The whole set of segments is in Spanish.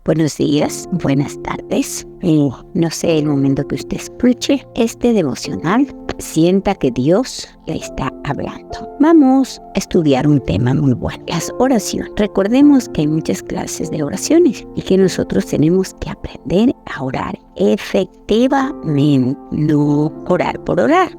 buenos días, buenas tardes. No sé el momento que usted escuche este devocional, sienta que Dios le está hablando. Vamos a estudiar un tema muy bueno, las oraciones. Recordemos que hay muchas clases de oraciones y que nosotros tenemos que aprender a orar efectivamente, no orar por orar,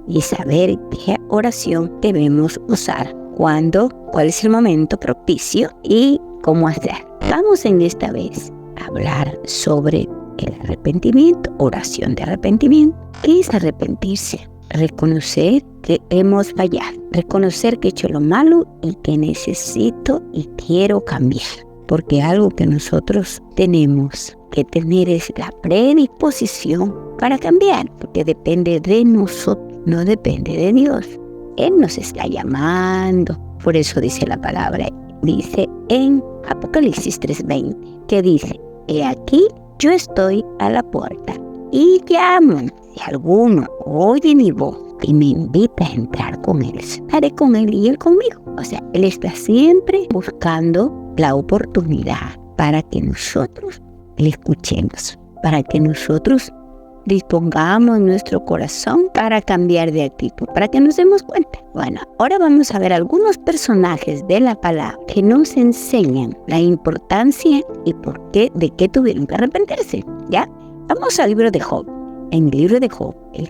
y saber qué oración debemos usar, cuándo, cuál es el momento propicio y cómo hacer. Vamos en esta vez a hablar sobre el arrepentimiento, oración de arrepentimiento. ¿Qué es arrepentirse? Reconocer que hemos fallado, reconocer que he hecho lo malo y que necesito y quiero cambiar. Porque algo que nosotros tenemos que tener es la predisposición para cambiar, porque depende de nosotros, no depende de Dios. Él nos está llamando. Por eso dice la palabra, dice en Apocalipsis 3:20, que dice: he aquí, yo estoy a la puerta y llamo. Si alguno oye mi voz y me invita a entrar con él, estaré con él y él conmigo. O sea, él está siempre buscando la oportunidad para que nosotros le escuchemos, para que nosotros dispongamos nuestro corazón para cambiar de actitud, para que nos demos cuenta. Bueno, ahora vamos a ver algunos personajes de la palabra que nos enseñan la importancia y por qué, de qué tuvieron que arrepentirse. ¿Ya? Vamos al libro de Job. En el libro de Job, el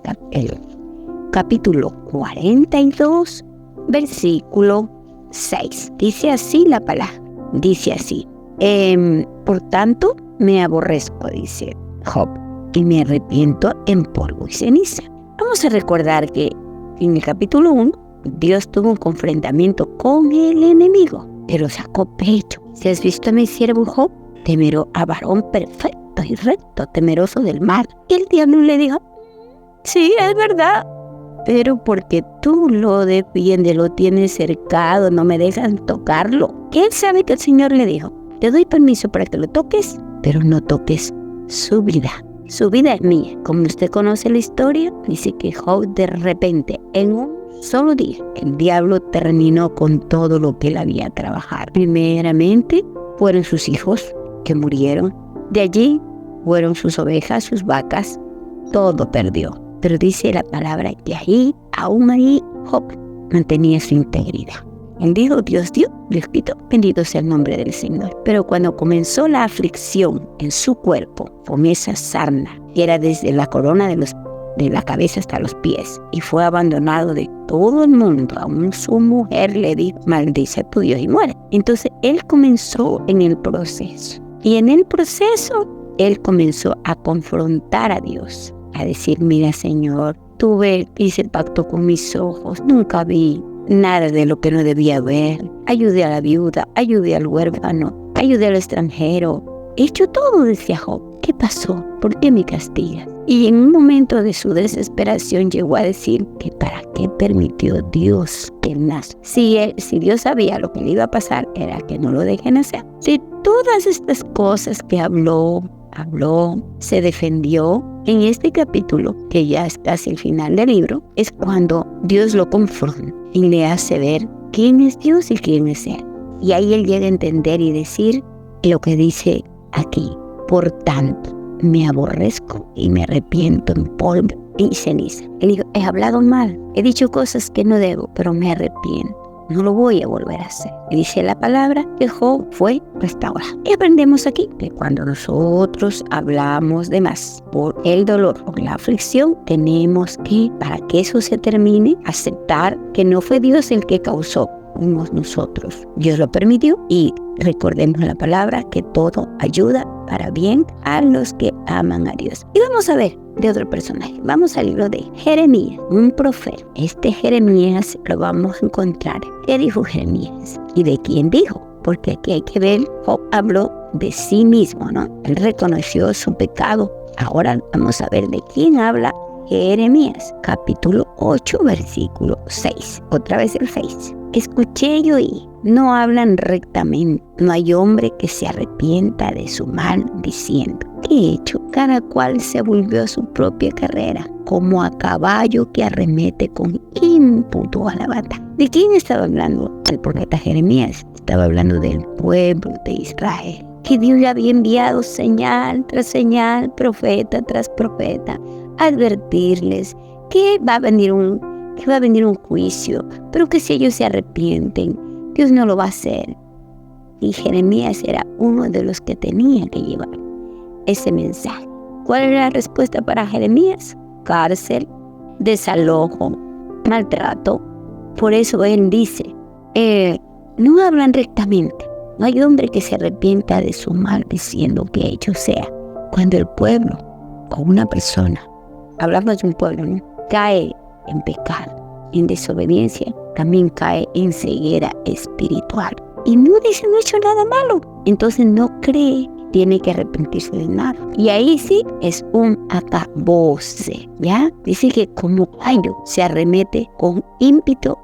capítulo 42, versículo 6. Dice así la palabra. Dice así: por tanto, me aborrezco, dice Job, y me arrepiento en polvo y ceniza. Vamos a recordar que en el capítulo 1, Dios tuvo un confrontamiento con el enemigo, pero sacó pecho. Si has visto a mi siervo Job, a varón perfecto y recto, temeroso del mal. Y el diablo le dijo: sí, es verdad, pero porque tú lo defiendes, lo tienes cercado, no me dejan tocarlo. Que él sabe que el Señor le dijo: te doy permiso para que lo toques, pero no toques su vida. Su vida es mía. Como usted conoce la historia, dice que Job de repente, en un solo día, el diablo terminó con todo lo que él había trabajado. Primeramente fueron sus hijos que murieron. De allí fueron sus ovejas, sus vacas, todo perdió. Pero dice la palabra que aún ahí, Job mantenía su integridad. Él dijo: Dios dio, Dios quitó, bendito sea el nombre del Señor. Pero cuando comenzó la aflicción en su cuerpo, con esa sarna, que era desde la corona de la cabeza hasta los pies, y fue abandonado de todo el mundo, aún su mujer le dijo: maldice a tu Dios y muere. Entonces él comenzó en el proceso. Y en el proceso, él comenzó a confrontar a Dios, a decir: mira, Señor, hice el pacto con mis ojos, nunca vi nada de lo que no debía ver. Ayudé a la viuda, ayudé al huérfano, ayudé al extranjero. He hecho todo, decía Job. ¿Qué pasó? ¿Por qué me castigas? Y en un momento de su desesperación llegó a decir que para qué permitió Dios que él nazca. Si Dios sabía lo que le iba a pasar, era que no lo dejen hacer. De todas estas cosas que habló, se defendió. En este capítulo, que ya es casi el final del libro, es cuando Dios lo confronta y le hace ver quién es Dios y quién es él. Y ahí él llega a entender y decir lo que dice aquí: por tanto, me aborrezco y me arrepiento en polvo y ceniza. Él dijo: he hablado mal, he dicho cosas que no debo, pero me arrepiento. No lo voy a volver a hacer. Y dice la palabra que Job fue restaurado. Y aprendemos aquí que cuando nosotros hablamos de más por el dolor, por la aflicción, tenemos que, para que eso se termine, aceptar que no fue Dios el que causó, fuimos nosotros. Dios lo permitió, y recordemos la palabra que todo ayuda para bien a los que aman a Dios. Y vamos a ver de otro personaje. Vamos al libro de Jeremías, un profeta. Este Jeremías lo vamos a encontrar. ¿Qué dijo Jeremías? ¿Y de quién dijo? Porque aquí hay que ver, Job habló de sí mismo, ¿no? Él reconoció su pecado. Ahora vamos a ver de quién habla Jeremías, capítulo 8, versículo 6. Otra vez el 6. Escuché y oí, no hablan rectamente, no hay hombre que se arrepienta de su mal, diciendo: ¿qué he hecho? Cada cual se volvió a su propia carrera, como a caballo que arremete con ímpetu a la batalla. ¿De quién estaba hablando el profeta Jeremías? Estaba hablando del pueblo de Israel. que Dios le había enviado señal tras señal, profeta tras profeta, a advertirles que va a venir un juicio, pero que si ellos se arrepienten, Dios no lo va a hacer. Y Jeremías era uno de los que tenía que llevar ese mensaje. ¿Cuál era la respuesta para Jeremías? Cárcel, desalojo, maltrato. Por eso él dice, no hablan rectamente. No hay hombre que se arrepienta de su mal diciendo que hecho sea. Cuando el pueblo o una persona, hablamos de un pueblo, ¿no?, cae en pecado, en desobediencia, también cae en ceguera espiritual. Y no dice, no he hecho nada malo. Entonces no cree, tiene que arrepentirse de nada. Y ahí sí es un acabose, ¿ya? Dice que como gallo se arremete con ímpetu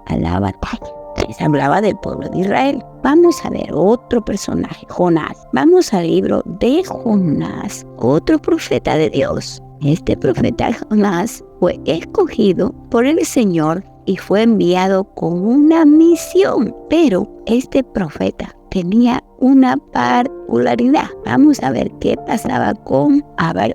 a la batalla. Se hablaba del pueblo de Israel. Vamos a ver otro personaje, Jonás. Vamos al libro de Jonás, otro profeta de Dios. Este profeta Jonás fue escogido por el Señor y fue enviado con una misión. Pero este profeta tenía una particularidad. Vamos a ver qué pasaba con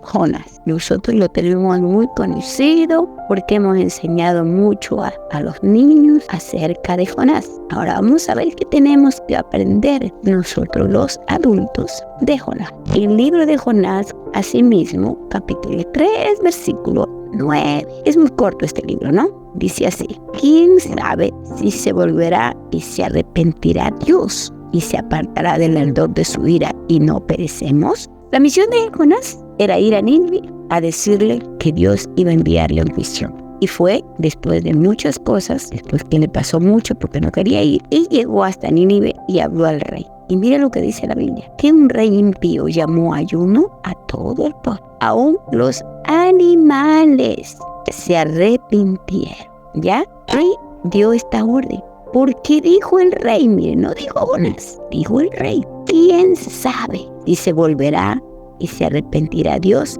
Jonás. Nosotros lo tenemos muy conocido porque hemos enseñado mucho a los niños acerca de Jonás. Ahora vamos a ver qué tenemos que aprender nosotros los adultos de Jonás. El libro de Jonás, asimismo, capítulo 3, versículo 9. Es muy corto este libro, ¿no? Dice así: ¿quién sabe si se volverá y se arrepentirá Dios y se apartará del ardor de su ira y no perecemos? La misión de Jonás era ir a Nínive a decirle que Dios iba a enviarle un juicio. Y fue después de muchas cosas, después que le pasó mucho porque no quería ir, y llegó hasta Nínive y habló al rey. Y mira lo que dice la Biblia, que un rey impío llamó ayuno a todo el pueblo. Aún los animales se arrepintieron. ¿Ya? El rey dio esta orden. Porque dijo el rey, mire, no dijo Jonás, dijo el rey, ¿quién sabe si se volverá y se arrepentirá Dios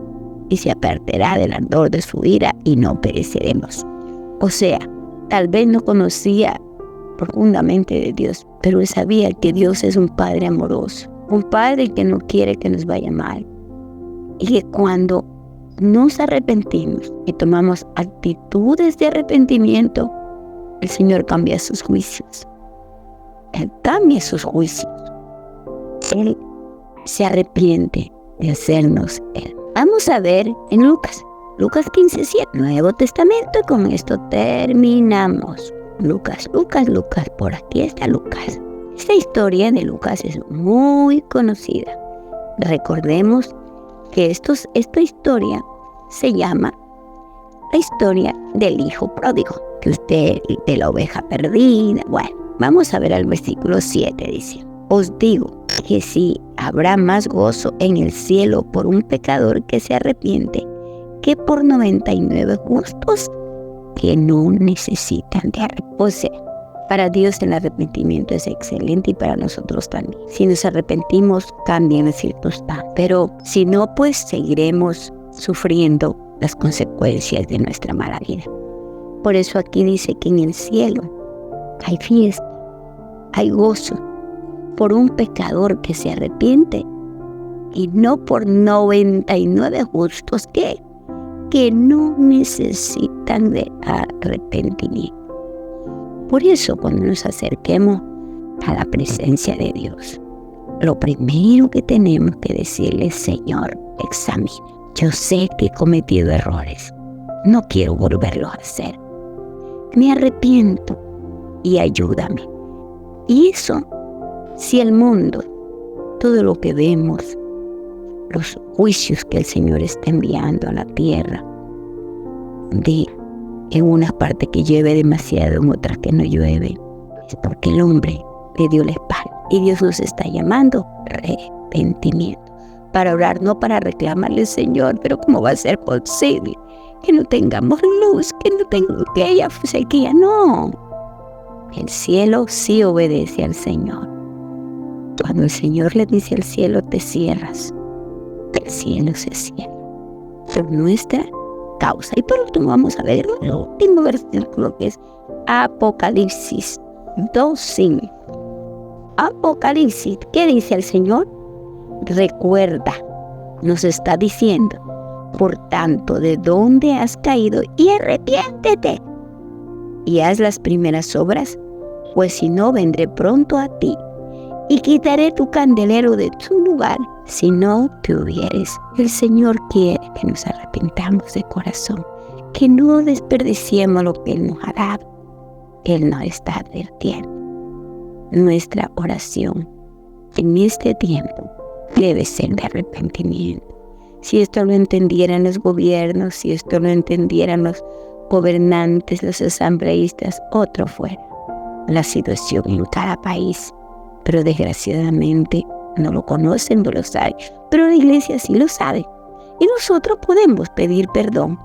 y se apartará del ardor de su ira y no pereceremos? O sea, tal vez no conocía profundamente de Dios, pero él sabía que Dios es un Padre amoroso, un Padre que no quiere que nos vaya mal. Y que cuando nos arrepentimos y tomamos actitudes de arrepentimiento, el Señor cambia sus juicios. Él cambia sus juicios. Él se arrepiente de hacernos Él. Vamos a ver en Lucas 15:7, Nuevo Testamento, y con esto terminamos. Lucas, por aquí está Lucas. Esta historia de Lucas es muy conocida. Recordemos que esta historia se llama la historia del hijo pródigo, que usted, de la oveja perdida. Bueno, vamos a ver al versículo 7, dice: os digo que sí habrá más gozo en el cielo por un pecador que se arrepiente que por 99 justos que no necesitan de arrepentimiento. O sea, para Dios el arrepentimiento es excelente y para nosotros también. Si nos arrepentimos, cambian las circunstancias. Pero si no, pues seguiremos sufriendo las consecuencias de nuestra mala vida. Por eso aquí dice que en el cielo hay fiesta, hay gozo por un pecador que se arrepiente y no por 99 justos que no necesitan de arrepentimiento. Por eso cuando nos acerquemos a la presencia de Dios, lo primero que tenemos que decirle: Señor, examina. Yo sé que he cometido errores. No quiero volverlos a hacer. Me arrepiento y ayúdame. Y eso, si el mundo, todo lo que vemos, los juicios que el Señor está enviando a la tierra, en una parte que llueve demasiado, en otra que no llueve, es porque el hombre le dio la espalda. Y Dios nos está llamando arrepentimiento, para orar, no para reclamarle: Señor, pero ¿cómo va a ser posible que no tengamos luz, que haya sequía? No, el cielo sí obedece al Señor. Cuando el Señor le dice al cielo: te cierras, el cielo se cierra por nuestra causa. Y por último vamos a ver el último versículo, que es Apocalipsis 2:5. Apocalipsis, ¿qué dice el Señor? Recuerda, nos está diciendo, por tanto, de dónde has caído y arrepiéntete y haz las primeras obras, pues si no vendré pronto a ti y quitaré tu candelero de tu lugar si no te hubieres. El Señor quiere que nos arrepentamos de corazón, que no desperdiciemos lo que Él nos ha dado. Él nos está advirtiendo. Nuestra oración en este tiempo debe ser de arrepentimiento. Si esto lo entendieran los gobiernos, si esto lo entendieran los gobernantes, los asambleístas, otro fuera la situación en cada país. Pero desgraciadamente no lo conocen, no lo saben. Pero la iglesia sí lo sabe. Y nosotros podemos pedir perdón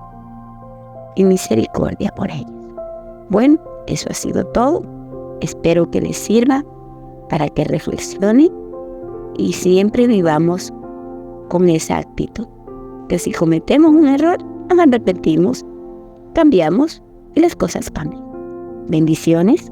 y misericordia por ellos. Bueno, eso ha sido todo. Espero que les sirva para que reflexionen y siempre vivamos con esa actitud. Que si cometemos un error, nos arrepentimos, cambiamos y las cosas cambian. Bendiciones.